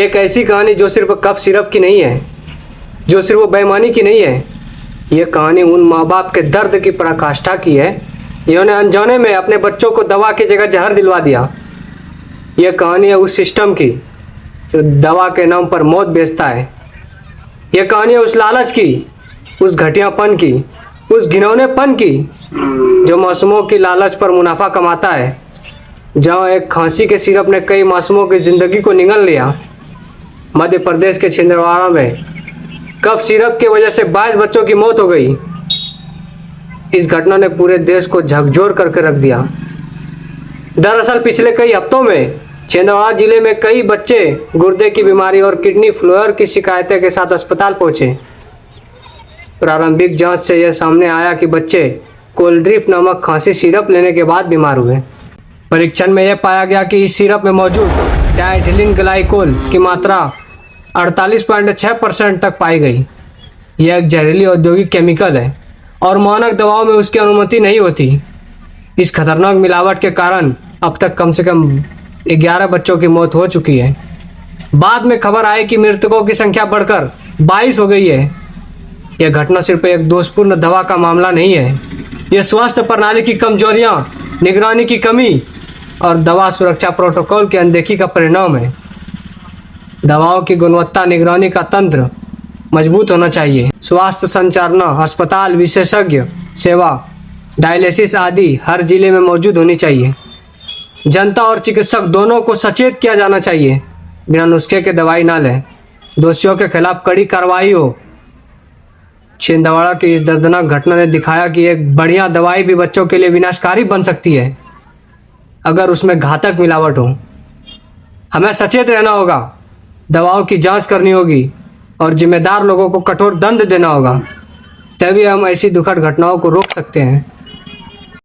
एक ऐसी कहानी जो सिर्फ कफ सिरप की नहीं है, जो सिर्फ वो बेईमानी की नहीं है। ये कहानी उन माँ बाप के दर्द की पराकाष्ठा की है जिन्होंने अनजाने में अपने बच्चों को दवा की जगह जहर दिलवा दिया। ये कहानी है उस सिस्टम की जो दवा के नाम पर मौत बेचता है। ये कहानी है उस लालच की, उस घटियापन की, उस घिनौनेपन की जो मासूमों की लालच पर मुनाफा कमाता है। जहाँ एक खांसी के सिरप ने कई मासूमों की ज़िंदगी को निगल लिया। मध्य प्रदेश के छिंदवाड़ा में कफ सिरप की वजह से 22 बच्चों की मौत हो गई। इस घटना ने पूरे देश को झकझोर करके रख दिया। दरअसल पिछले कई हफ्तों में छिंदवाड़ा जिले में कई बच्चे गुर्दे की बीमारी और किडनी फेलियर की शिकायतें के साथ अस्पताल पहुंचे। प्रारंभिक जांच से यह सामने आया कि बच्चे कोल्ड्रिप नामक खांसी सिरप लेने के बाद बीमार हुए। परीक्षण में यह पाया गया कि इस सिरप में मौजूद डाइएथिलीन ग्लाइकोल की मात्रा 48.6% तक पाई गई। यह एक जहरीली औद्योगिक केमिकल है और मानक दवाओं में उसकी अनुमति नहीं होती। इस खतरनाक मिलावट के कारण अब तक कम से कम 11 बच्चों की मौत हो चुकी है। बाद में खबर आई कि मृतकों की संख्या बढ़कर 22 हो गई है। यह घटना सिर्फ एक दोषपूर्ण दवा का मामला नहीं है, यह स्वास्थ्य प्रणाली की कमजोरियां, निगरानी की कमी और दवा सुरक्षा प्रोटोकॉल की अनदेखी का परिणाम है। दवाओं की गुणवत्ता निगरानी का तंत्र मजबूत होना चाहिए। स्वास्थ्य संचालना, अस्पताल, विशेषज्ञ सेवा, डायलिसिस आदि हर जिले में मौजूद होनी चाहिए। जनता और चिकित्सक दोनों को सचेत किया जाना चाहिए। बिना नुस्खे के दवाई ना लें। दोषियों के खिलाफ कड़ी कार्रवाई हो। छिंदवाड़ा की इस दर्दनाक घटना ने दिखाया कि एक बढ़िया दवाई भी बच्चों के लिए विनाशकारी बन सकती है अगर उसमें घातक मिलावट हो। हमें सचेत रहना होगा, दवाओं की जांच करनी होगी और जिम्मेदार लोगों को कठोर दंड देना होगा। तभी हम ऐसी दुखद घटनाओं को रोक सकते हैं।